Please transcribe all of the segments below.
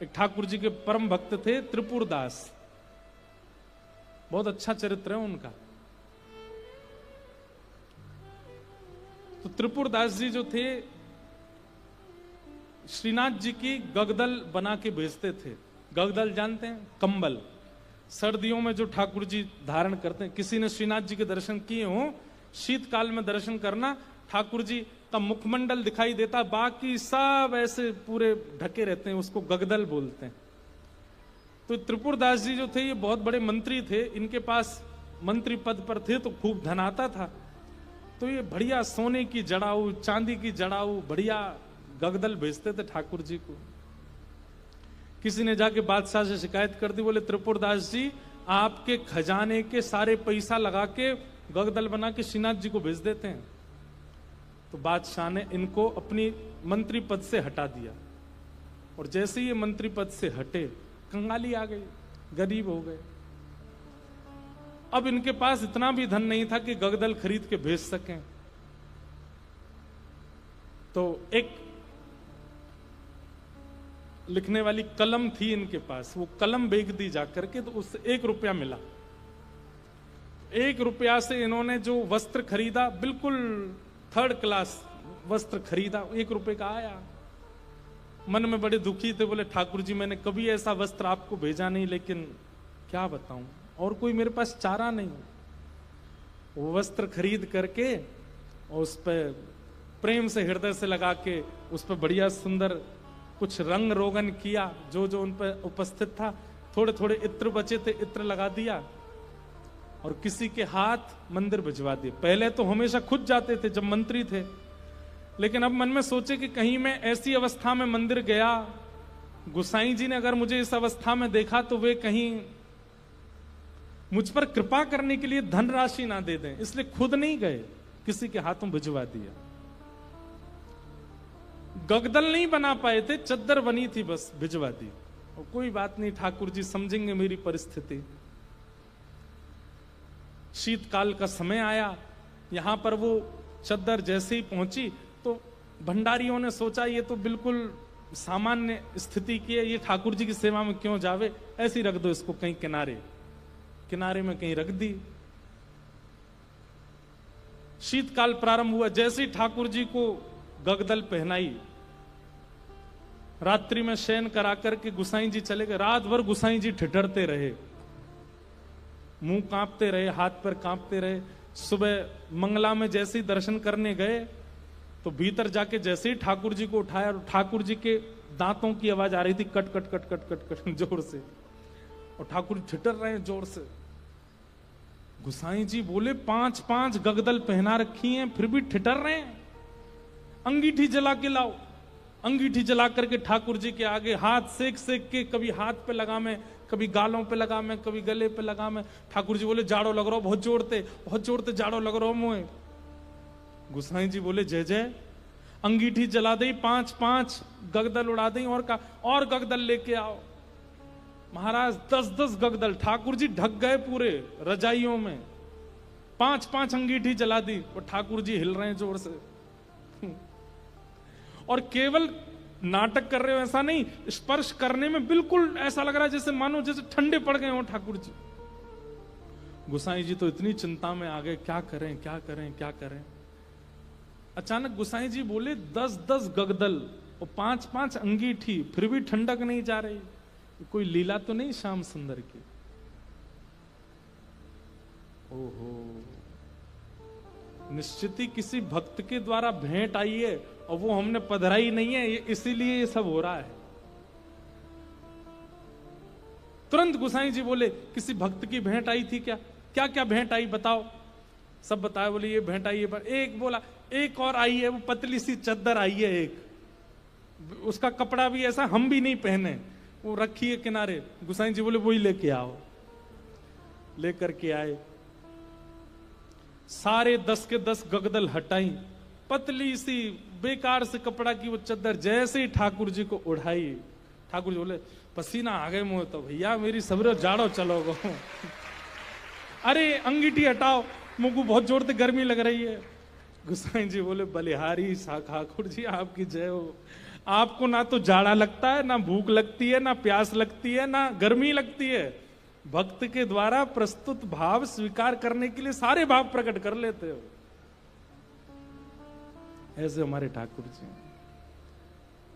एक ठाकुर जी के परम भक्त थे त्रिपुरदास, बहुत अच्छा चरित्र है उनका। तो त्रिपुरदास जी जो थे, श्रीनाथ जी की गगदल बना के भेजते थे। गगदल जानते हैं? कंबल, सर्दियों में जो ठाकुर जी धारण करते हैं। किसी ने श्रीनाथ जी के दर्शन किए हो, शीतकाल में दर्शन करना, ठाकुर जी का मुखमंडल दिखाई देता, बाकी सब ऐसे पूरे ढके रहते हैं, उसको गगदल बोलते हैं। तो त्रिपुरदास जी जो थे ये बहुत बड़े मंत्री थे, इनके पास मंत्री पद पर थे तो खूब धन आता था। तो ये बढ़िया सोने की जड़ाऊ, चांदी की जड़ाऊ, बढ़िया गगदल भेजते थे ठाकुर जी को। किसी ने जाके बादशाह से शिकायत कर दी, बोले त्रिपुरदास जी आपके खजाने के सारे पैसा लगा के गगदल बना के श्रीनाथ जी को भेज देते हैं। तो बादशाह ने इनको अपनी मंत्री पद से हटा दिया, और जैसे ये मंत्री पद से हटे, कंगाली आ गई, गरीब हो गए। अब इनके पास इतना भी धन नहीं था कि गगदल खरीद के भेज सकें। तो एक लिखने वाली कलम थी इनके पास, वो कलम बेच दी जाकर के, तो उससे 1 रुपया मिला। 1 रुपया से इन्होंने जो वस्त्र खरीदा, बिल्कुल 3rd क्लास वस्त्र खरीदा, 1 रुपए का आया। मन में बड़े दुखी थे, बोले ठाकुर जी मैंने कभी ऐसा वस्त्र आपको भेजा नहीं, लेकिन क्या बताऊं, और कोई मेरे पास चारा नहीं। वो वस्त्र खरीद करके और उस पर प्रेम से हृदय से लगा के उस पर बढ़िया सुंदर कुछ रंग रोगन किया, जो जो उन पर उपस्थित था। थोड़े थोड़े इत्र बचे थे, इत्र लगा दिया और किसी के हाथ मंदिर भिजवा दिए। पहले तो हमेशा खुद जाते थे जब मंत्री थे, लेकिन अब मन में सोचे कि कहीं मैं ऐसी अवस्था में मंदिर गया, गुसाई जी ने अगर मुझे इस अवस्था में देखा तो वे कहीं मुझ पर कृपा करने के लिए धनराशि ना दे दें, इसलिए खुद नहीं गए, किसी के हाथों भिजवा दिया। गगदल नहीं बना पाए थे, चद्दर बनी थी, बस भिजवा दी। और कोई बात नहीं, ठाकुर जी समझेंगे मेरी परिस्थिति। शीतकाल का समय आया, यहां पर वो चद्दर जैसे ही पहुंची तो भंडारियों ने सोचा ये तो बिल्कुल सामान्य स्थिति की है, ये ठाकुर जी की सेवा में क्यों जावे, ऐसे ही रख दो इसको कहीं किनारे, किनारे में कहीं रख दी। शीतकाल प्रारंभ हुआ, जैसे ही ठाकुर जी को गगदल पहनाई, रात्रि में शयन करा करके गुसाई जी चले गए। रात भर गुसाई जी ठिठरते रहे, मुंह कांपते रहे, हाथ पर कांपते रहे। सुबह मंगला में जैसे ही दर्शन करने गए तो भीतर जाके जैसे ही ठाकुर जी को उठाया, ठाकुर जी के दांतों की आवाज आ रही थी, cut cut cut cut cut cut जोर से, और ठाकुर जी ठिठर रहे हैं जोर से। गुसाई जी बोले 5-5 गगदल पहना रखी हैं, फिर भी ठिठर रहे हैं, अंगीठी जला के लाओ। अंगीठी जला करके ठाकुर जी के आगे हाथ सेक सेक के, कभी हाथ पे लगा मैं, कभी गालों पे लगा मैं, कभी गले पे लगा मैं। ठाकुर जी बोले जाड़ो लग रहा हो, बहुत जोड़ते जाड़ो लग रहा हो मुझे। गुसाई जी बोले जय जय। अंगीठी जला दी, 5-5 गगदल उड़ा दी, और गगदल लेके आओ। महाराज 10-10 गगदल, ठाकुर जी ढक गए पूरे रजाइयों में। 5-5 अंगीठी जला दी और ठाकुर जी हिल रहे हैं जोर से। और केवल नाटक कर रहे हो ऐसा नहीं, स्पर्श करने में बिल्कुल ऐसा लग रहा है जैसे मानो जैसे ठंडे पड़ गए हो ठाकुर जी। गुसाई जी तो इतनी चिंता में आ गए, क्या करें क्या करें क्या करें। अचानक गुसाई जी बोले 10-10 गगदल और 5-5 अंगीठी, फिर भी ठंडक नहीं जा रही, कोई लीला तो नहीं श्याम सुंदर की। ओहो, निश्चित ही किसी भक्त के द्वारा भेंट आई है और वो हमने पधराई नहीं है, इसीलिए ये सब हो रहा है। तुरंत गुसाई जी बोले किसी भक्त की भेंट आई थी क्या? क्या क्या भेंट आई बताओ। सब बताया, बोले ये भेंट आई है। पर एक बोला एक और आई है, वो पतली सी चद्दर आई है एक, उसका कपड़ा भी ऐसा हम भी नहीं पहने, वो रखी है किनारे। गुसाई जी बोले वही लेके आओ। लेकर के आए, सारे 10 के 10 गगदल हटाई, पतली सी बेकार से कपड़ा की वो चद्दर जैसे ही ठाकुर जी को उठाई, ठाकुर जी बोले पसीना आ गए मुंह, तो भैया मेरी सबरे जाड़ो चलो गो। अरे अंगीठी हटाओ, मुंह को बहुत जोर से गर्मी लग रही है। गुसाई जी बोले बलिहारी ठाकुर जी आपकी जय हो, आपको ना तो जाड़ा लगता है, ना भूख लगती है, ना प्यास लगती है, ना गर्मी लगती है। भक्त के द्वारा प्रस्तुत भाव स्वीकार करने के लिए सारे भाव प्रकट कर लेते हो। ऐसे हमारे ठाकुर जी।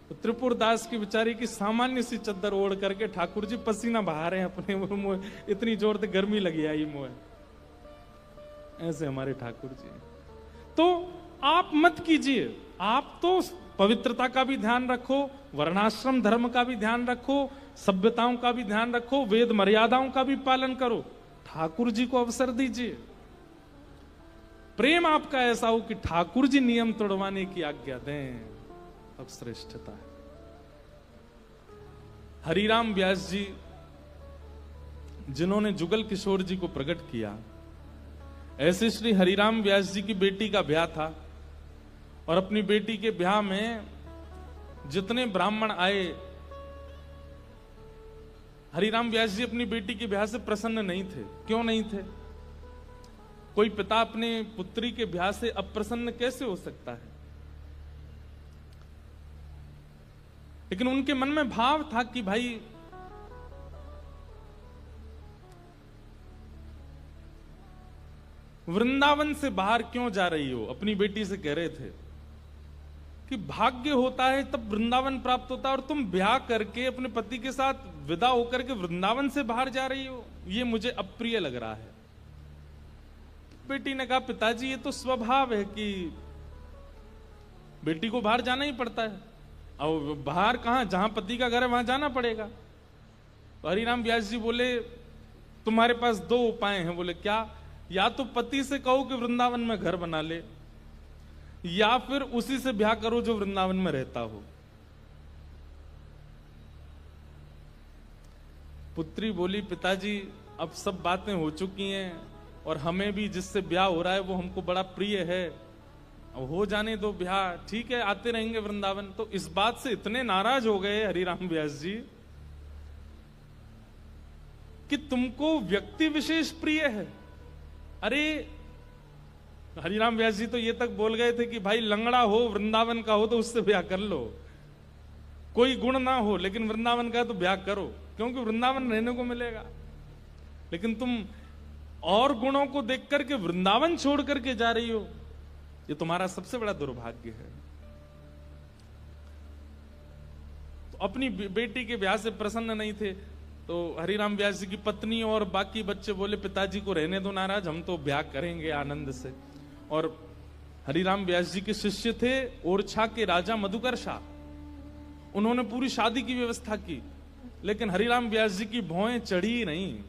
तो त्रिपुरदास की बेचारी की सामान्य सी चद्दर ओढ़ करके ठाकुर जी पसीना बहा रहे हैं अपने मुंह, इतनी जोर से गर्मी लगी आई मुंह। ऐसे हमारे ठाकुर जी। तो आप मत कीजिए, आप तो पवित्रता का भी ध्यान रखो, वर्णाश्रम धर्म का भी ध्यान रखो, सभ्यताओं का भी ध्यान रखो, वेद मर्यादाओं का भी पालन करो। ठाकुर जी को अवसर दीजिए। प्रेम आपका ऐसा हो कि ठाकुर जी नियम तोड़वाने की आज्ञा दें, अब श्रेष्ठता है। हरिराम व्यास जी जिन्होंने जुगल किशोर जी को प्रकट किया, ऐसे श्री हरिराम व्यास जी की बेटी का ब्याह था और अपनी बेटी के ब्याह में जितने ब्राह्मण आए, हरिराम व्यास जी अपनी बेटी के ब्याह से प्रसन्न नहीं थे। क्यों नहीं थे? कोई पिता अपने पुत्री के ब्याह से अप्रसन्न कैसे हो सकता है? लेकिन उनके मन में भाव था कि भाई वृंदावन से बाहर क्यों जा रही हो? अपनी बेटी से कह रहे थे कि भाग्य होता है तब वृंदावन प्राप्त होता है, और तुम ब्याह करके अपने पति के साथ विदा होकर के वृंदावन से बाहर जा रही हो, ये मुझे अप्रिय लग रहा है। बेटी ने कहा, पिताजी ये तो स्वभाव है कि बेटी को बाहर जाना ही पड़ता है, और बाहर कहां, जहां पति का घर है वहां जाना पड़ेगा। तो हरिराम व्यास जी बोले, तुम्हारे पास दो उपाय हैं। बोले क्या? या तो पति से कहो कि वृंदावन में घर बना ले, या फिर उसी से ब्याह करो जो वृंदावन में रहता हो। पुत्री बोली, पिताजी अब सब बातें हो चुकी हैं और हमें भी जिससे ब्याह हो रहा है वो हमको बड़ा प्रिय है, अब हो जाने दो ब्याह, ठीक है आते रहेंगे वृंदावन। तो इस बात से इतने नाराज हो गए हरिराम व्यास जी कि तुमको व्यक्ति विशेष प्रिय है। अरे हरिराम व्यास जी तो ये तक बोल गए थे कि भाई लंगड़ा हो, वृंदावन का हो तो उससे ब्याह कर लो, कोई गुण ना हो लेकिन वृंदावन का है तो ब्याह करो, क्योंकि वृंदावन रहने को मिलेगा। लेकिन तुम और गुणों को देख करके वृंदावन छोड़ करके जा रही हो, ये तुम्हारा सबसे बड़ा दुर्भाग्य है। तो अपनी बेटी के ब्याह से प्रसन्न नहीं थे, तो हरिराम व्यास जी की पत्नी और बाकी बच्चे बोले, पिताजी को रहने दो नाराज, हम तो ब्याह करेंगे आनंद से। और हरिराम व्यास जी के शिष्य थे ओरछा के राजा मधुकर शाह, उन्होंने पूरी शादी की व्यवस्था की, लेकिन हरिराम व्यास जी की भौएं चढ़ी नहीं।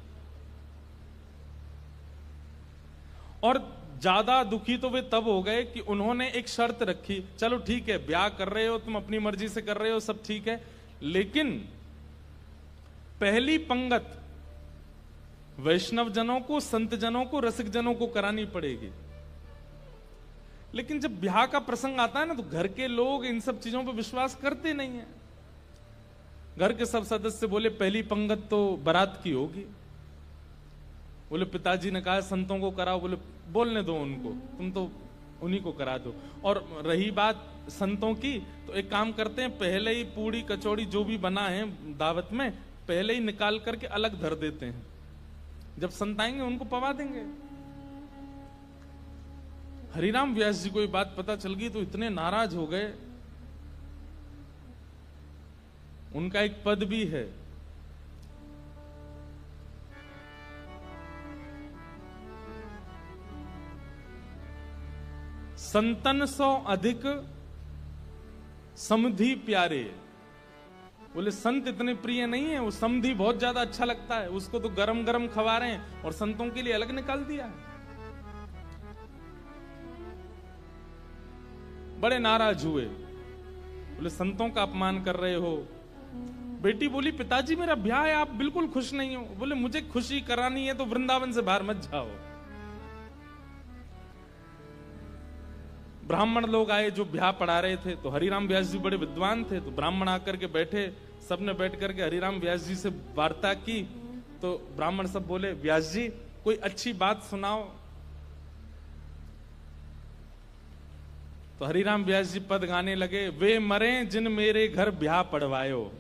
और ज्यादा दुखी तो वे तब हो गए कि उन्होंने एक शर्त रखी, चलो ठीक है ब्याह कर रहे हो तुम, अपनी मर्जी से कर रहे हो, सब ठीक है, लेकिन पहली पंगत वैष्णव जनों को, संत जनों को, रसिक जनों को करानी पड़ेगी। लेकिन जब ब्याह का प्रसंग आता है ना, तो घर के लोग इन सब चीजों पर विश्वास करते नहीं है। घर के सब सदस्य बोले, पहली पंगत तो बारात की होगी। बोले पिताजी ने कहा संतों को कराओ। बोले बोलने दो उनको, तुम तो उन्हीं को करा दो। और रही बात संतों की, तो एक काम करते हैं, पहले ही पूड़ी कचौड़ी जो भी बना है दावत में, पहले ही निकाल करके अलग धर देते हैं, जब संत आएंगे उनको पवा देंगे। हरिराम व्यास जी को ये बात पता चल गई तो इतने नाराज हो गए। उनका एक पद भी है, संतन सौ अधिक समधि प्यारे। बोले संत इतने प्रिय नहीं है, वो समधि बहुत ज्यादा अच्छा लगता है, उसको तो गरम गरम खवा रहे हैं और संतों के लिए अलग निकाल दिया है। बड़े नाराज हुए, बोले संतों का अपमान कर रहे हो। बेटी बोली, पिताजी मेरा ब्याह है, आप बिल्कुल खुश नहीं हो। बोले मुझे खुशी करानी है तो वृंदावन से बाहर मत जाओ। ब्राह्मण लोग आए जो ब्याह पढ़ा रहे थे, तो हरिराम व्यास जी बड़े विद्वान थे, तो ब्राह्मण आकर के बैठे, सबने बैठ करके हरिराम व्यास जी से वार्ता की। तो ब्राह्मण सब बोले, व्यास जी कोई अच्छी बात सुनाओ। तो हरिराम व्यास जी पद गाने लगे, वे मरे जिन मेरे घर ब्याह पड़वायो।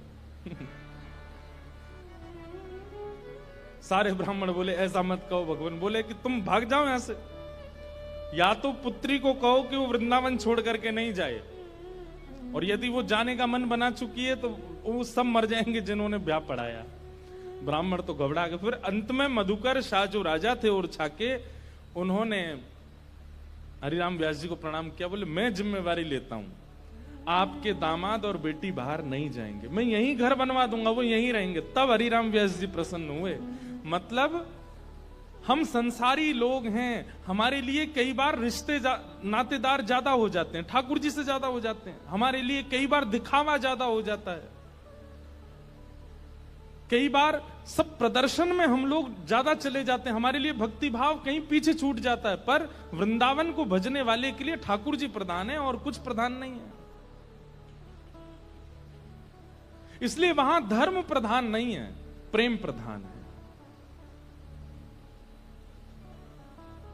सारे ब्राह्मण बोले ऐसा मत कहो। भगवान बोले कि तुम भाग जाओ यहां से, या तो पुत्री को कहो कि वो वृंदावन छोड़ करके नहीं जाए, और यदि वो जाने का मन बना चुकी है तो वो सब मर जाएंगे जिन्होंने ब्याह पढ़ाया। ब्राह्मण तो घबरा गए। फिर अंत में मधुकर शाह जो राजा थे ओरछा के, उन्होंने हरिराम व्यास जी को प्रणाम किया। बोले मैं जिम्मेवारी लेता हूं, आपके दामाद और बेटी बाहर नहीं जाएंगे, मैं यहीं घर बनवा दूंगा, वो यहीं रहेंगे। तब हरिराम व्यास जी प्रसन्न हुए। मतलब हम संसारी लोग हैं, हमारे लिए कई बार रिश्ते नातेदार ज्यादा हो जाते हैं, ठाकुर जी से ज्यादा हो जाते हैं। हमारे लिए कई बार दिखावा ज्यादा हो जाता है, कई बार सब प्रदर्शन में हम लोग ज्यादा चले जाते हैं, हमारे लिए भक्ति भाव कहीं पीछे छूट जाता है। पर वृंदावन को भजने वाले के लिए ठाकुर जी प्रधान है और कुछ प्रधान नहीं है। इसलिए वहां धर्म प्रधान नहीं है, प्रेम प्रधान है।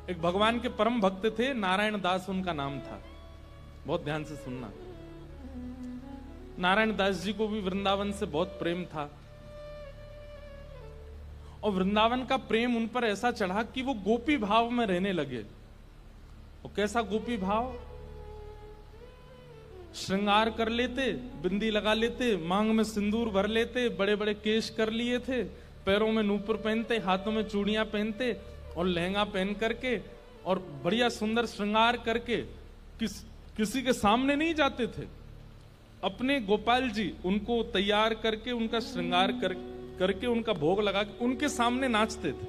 एक भगवान के परम भक्त थे, नारायण दास उनका नाम था। बहुत ध्यान से सुनना। नारायण दास जी को भी वृंदावन से बहुत प्रेम था, और वृंदावन का प्रेम उन पर ऐसा चढ़ा कि वो गोपी भाव में रहने लगे। और कैसा गोपी भाव? श्रृंगार कर लेते, बिंदी लगा लेते, मांग में सिंदूर भर लेते, बड़े बड़े केश कर लिए थे, पैरों में नूपुर पहनते, हाथों में चूड़ियां पहनते और लहंगा पहन करके और बढ़िया सुंदर श्रृंगार करके किसी के सामने नहीं जाते थे। अपने गोपाल जी उनको तैयार करके, उनका श्रृंगार करके उनका भोग लगा के उनके सामने नाचते थे,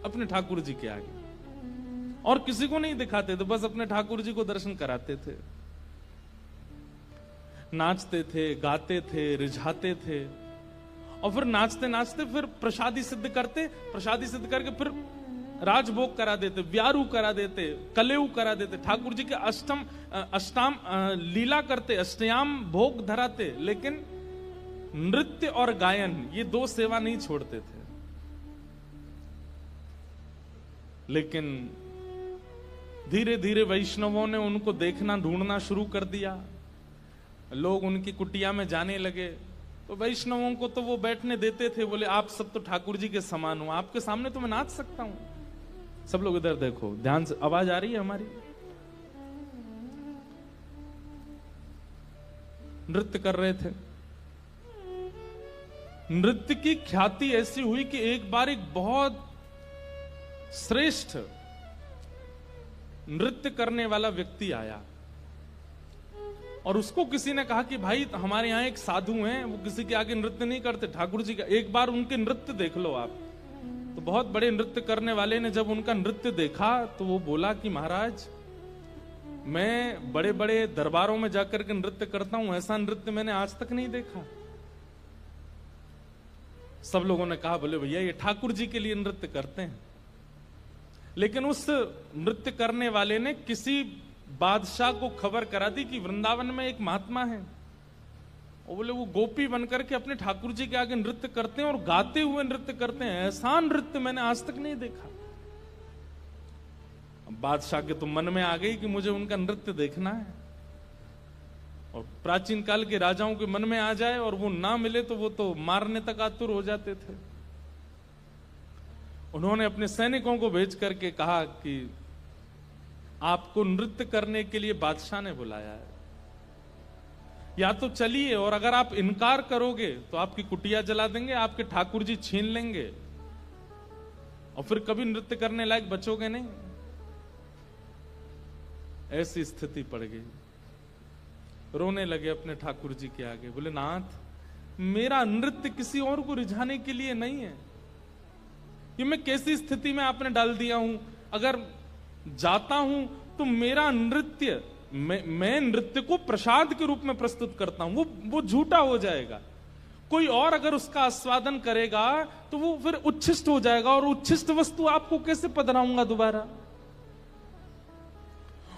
अपने ठाकुर जी के आगे, और किसी को नहीं दिखाते थे, बस अपने ठाकुर जी को दर्शन कराते थे। नाचते थे, गाते थे, रिझाते थे, और फिर नाचते नाचते फिर प्रसादी सिद्ध करते, प्रसादी सिद्ध करके फिर राजभोग करा देते, व्यारू करा देते, कलेऊ करा देते, ठाकुर जी के अष्टाम लीला करते, अष्टयाम भोग धराते। लेकिन नृत्य और गायन ये दो सेवा नहीं छोड़ते थे। लेकिन धीरे धीरे वैष्णवों ने उनको देखना, ढूंढना शुरू कर दिया। लोग उनकी कुटिया में जाने लगे, तो वैष्णवों को तो वो बैठने देते थे। बोले आप सब तो ठाकुर जी के समान हो, आपके सामने तो मैं नाच सकता हूं। सब लोग इधर देखो, ध्यान से, आवाज आ रही है हमारी? नृत्य कर रहे थे। नृत्य की ख्याति ऐसी हुई कि एक बार एक बहुत श्रेष्ठ नृत्य करने वाला व्यक्ति आया, और उसको किसी ने कहा कि भाई हमारे यहाँ एक साधु हैं, वो किसी के आगे नृत्य नहीं करते, ठाकुर जी का, एक बार उनके नृत्य देख लो आप। तो बहुत बड़े नृत्य करने वाले ने जब उनका नृत्य देखा तो वो बोला कि महाराज, मैं बड़े बड़े दरबारों में जाकर के नृत्य करता हूं, ऐसा नृत्य मैंने आज तक नहीं देखा। सब लोगों ने कहा बोले भैया ये ठाकुर जी के लिए नृत्य करते हैं। लेकिन उस नृत्य करने वाले ने किसी बादशाह को खबर करा दी कि वृंदावन में एक महात्मा है, और बोले वो गोपी बनकर के अपने ठाकुर जी के आगे नृत्य करते हैं और गाते हुए नृत्य करते हैं, ऐसा नृत्य मैंने आज तक नहीं देखा। बादशाह के तो मन में आ गई कि मुझे उनका नृत्य देखना है, और प्राचीन काल के राजाओं के मन में आ जाए और वो ना मिले तो वो तो मारने तक आतुर हो जाते थे। उन्होंने अपने सैनिकों को भेज करके कहा कि आपको नृत्य करने के लिए बादशाह ने बुलाया है, या तो चलिए, और अगर आप इनकार करोगे तो आपकी कुटिया जला देंगे, आपके ठाकुर जी छीन लेंगे, और फिर कभी नृत्य करने लायक बचोगे नहीं। ऐसी स्थिति पड़ गई। रोने लगे अपने ठाकुर जी के आगे, बोले नाथ मेरा नृत्य किसी और को रिझाने के लिए नहीं है, ये मैं कैसी स्थिति में आपने डाल दिया हूं। अगर जाता हूं तो मेरा नृत्य, मैं नृत्य को प्रसाद के रूप में प्रस्तुत करता हूं, वो झूठा हो जाएगा। कोई और अगर उसका आस्वादन करेगा तो वो फिर उच्छिष्ट हो जाएगा, और उच्छिष्ट वस्तु आपको कैसे पधराऊंगा दोबारा।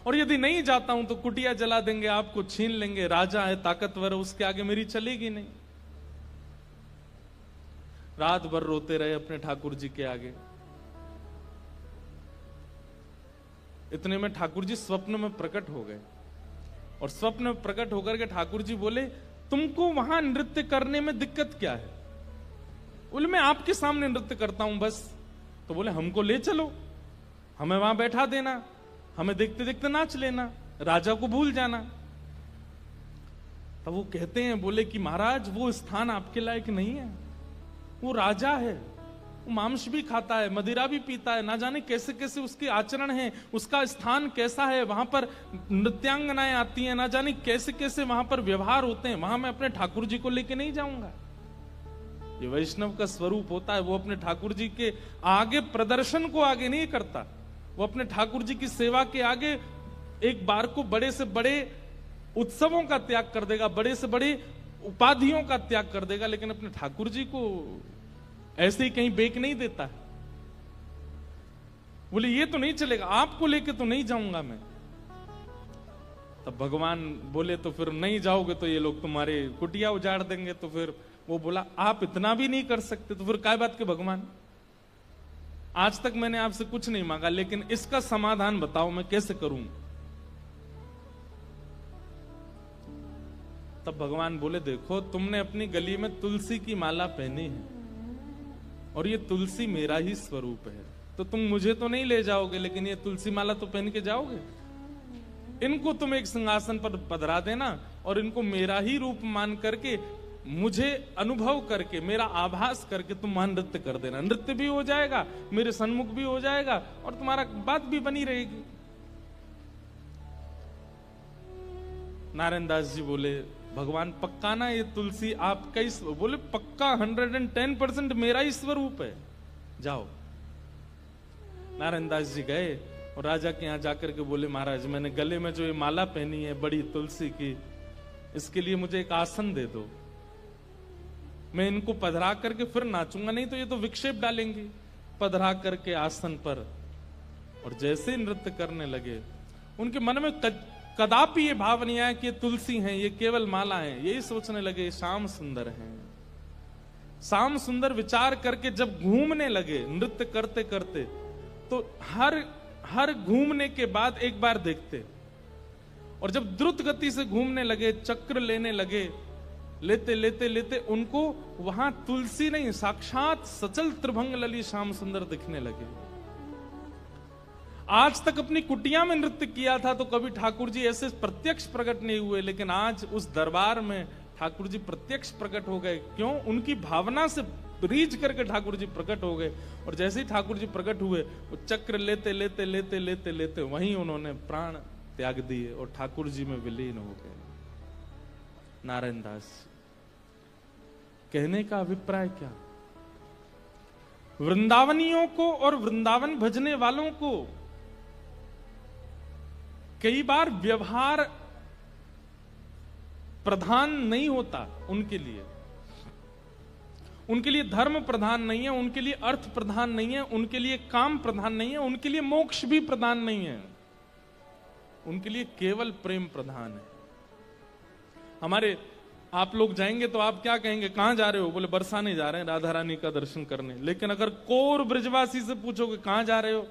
और यदि नहीं जाता हूं तो कुटिया जला देंगे, आपको छीन लेंगे, राजा है ताकतवर है, उसके आगे मेरी चलेगी नहीं। रात भर रोते रहे अपने ठाकुर जी के आगे। इतने में ठाकुर जी स्वप्न में प्रकट हो गए। और स्वप्न में प्रकट होकर के ठाकुर जी बोले, तुमको वहां नृत्य करने में दिक्कत क्या है? बोले, मैं आपके सामने नृत्य करता हूं बस। तो बोले, हमको ले चलो, हमें वहां बैठा देना, हमें देखते देखते नाच लेना, राजा को भूल जाना। तब वो कहते हैं, बोले कि महाराज वो स्थान आपके लायक नहीं है, वो राजा है, वो मांस भी खाता है, मदिरा भी पीता है, ना जाने कैसे कैसे उसके आचरण है, उसका स्थान कैसा है, वहां पर नृत्यांगनाएं आती हैं, ना जाने कैसे कैसे वहां पर व्यवहार होते हैं, वहां मैं अपने ठाकुर जी को लेके नहीं जाऊंगा। ये वैष्णव का स्वरूप होता है, वो अपने ठाकुर जी के आगे प्रदर्शन को आगे नहीं करता, वो अपने ठाकुर जी की सेवा के आगे एक बार को बड़े से बड़े उत्सवों का त्याग कर देगा, बड़े से बड़े उपाधियों का त्याग कर देगा, लेकिन अपने ठाकुर जी को ऐसे ही कहीं बेक नहीं देता है। बोले, ये तो नहीं चलेगा, आपको लेके तो नहीं जाऊंगा मैं। तब भगवान बोले, तो फिर नहीं जाओगे तो ये लोग तुम्हारे कुटिया उजाड़ देंगे। तो फिर वो बोला, आप इतना भी नहीं कर सकते तो फिर काय बात के भगवान, आज तक मैंने आपसे कुछ नहीं मांगा, लेकिन इसका समाधान बताओ मैं कैसे करूं। तब भगवान बोले, देखो तुमने अपनी गली में तुलसी की माला पहनी है और ये तुलसी मेरा ही स्वरूप है, तो तुम मुझे तो नहीं ले जाओगे, लेकिन ये तुलसी माला तो पहन के जाओगे। इनको तुम एक सिंहासन पर पधरा देना और इनको मेरा ही रूप मान करके, मुझे अनुभव करके, मेरा आभास करके तुम वहां नृत्य कर देना। नृत्य भी हो जाएगा, मेरे सन्मुख भी हो जाएगा और तुम्हारा बात भी बनी रहेगी। नारायण दास जी बोले, भगवान पक्का ना ये तुलसी आपका ही? बोले, पक्का 110% मेरा ही स्वरूप है, जाओ। नारायण दास जी गए और राजा के यहां जाकर के बोले, महाराज मैंने गले में जो ये माला पहनी है बड़ी तुलसी की, इसके लिए मुझे एक आसन दे दो, मैं इनको पधरा करके फिर नाचूंगा, नहीं तो ये तो विक्षेप डालेंगे। पधरा करके आसन पर और जैसे ही नृत्य करने लगे, उनके मन में कदापि ये भाव नहीं आया कि ये तुलसी हैं, ये केवल माला है, यही सोचने लगे श्याम सुंदर हैं। श्याम सुंदर विचार करके जब घूमने लगे नृत्य करते करते, तो हर घूमने के बाद एक बार देखते, और जब द्रुत गति से घूमने लगे, चक्र लेने लगे, लेते लेते लेते उनको वहां तुलसी नहीं, साक्षात सचल त्रिभंग लली श्याम सुंदर दिखने लगे। आज तक अपनी कुटिया में नृत्य किया था तो कभी ठाकुर जी ऐसे प्रत्यक्ष प्रकट नहीं हुए, लेकिन आज उस दरबार में ठाकुर जी प्रत्यक्ष प्रकट हो गए। क्यों? उनकी भावना से रीझ करके ठाकुर जी प्रकट हो गए, और जैसे ही ठाकुर जी प्रकट हुए, वो चक्र लेते लेते लेते लेते लेते वहीं उन्होंने प्राण त्याग दिए और ठाकुर जी में विलीन हो गए। नारायण दास कहने का अभिप्राय क्या? वृंदावनियों को और वृंदावन भजने वालों को कई बार व्यवहार प्रधान नहीं होता, उनके लिए धर्म प्रधान नहीं है, उनके लिए अर्थ प्रधान नहीं है, उनके लिए काम प्रधान नहीं है, उनके लिए मोक्ष भी प्रधान नहीं है, उनके लिए केवल प्रेम प्रधान है। हमारे आप लोग जाएंगे तो आप क्या कहेंगे, कहां जा रहे हो? बोले, बरसाने जा रहे हैं, राधा रानी का दर्शन करने। लेकिन अगर कोर ब्रजवासी से पूछोगे कहां जा रहे हो,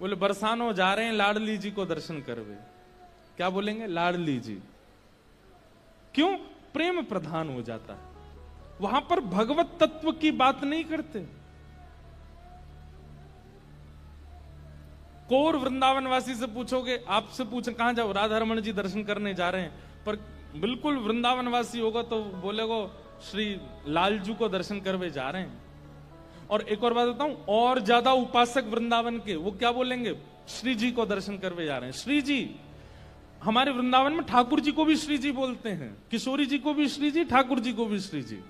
बोले बरसानो जा रहे हैं लाडली जी को दर्शन करवे। क्या बोलेंगे? लाडली जी। क्यों? प्रेम प्रधान हो जाता है, वहां पर भगवत तत्व की बात नहीं करते। कोर वृंदावनवासी से पूछोगे, आपसे पूछे कहां जाओ, राधा रमन जी दर्शन करने जा रहे हैं, पर बिल्कुल वृंदावनवासी होगा तो बोलेगो श्री लालजू को दर्शन करवे जा रहे हैं। और एक और बात बताऊं, और ज्यादा उपासक वृंदावन के, वो क्या बोलेंगे? श्री जी को दर्शन करवे जा रहे हैं। श्री जी, हमारे वृंदावन में ठाकुर जी को भी श्री जी बोलते हैं, किशोरी जी को भी श्री जी, ठाकुर जी को भी श्री जी।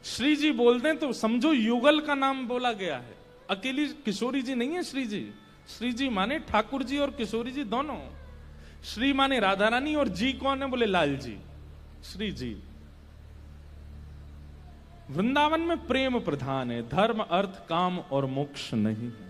श्री जी बोलते हैं तो समझो युगल का नाम बोला गया है, अकेली किशोरी जी नहीं है श्री जी। श्री जी माने ठाकुर जी और किशोरी जी दोनों। श्री माने राधा रानी और जी कौन है? बोले लाल जी, श्री जी। वृंदावन में प्रेम प्रधान है, धर्म अर्थ काम और मोक्ष नहीं है।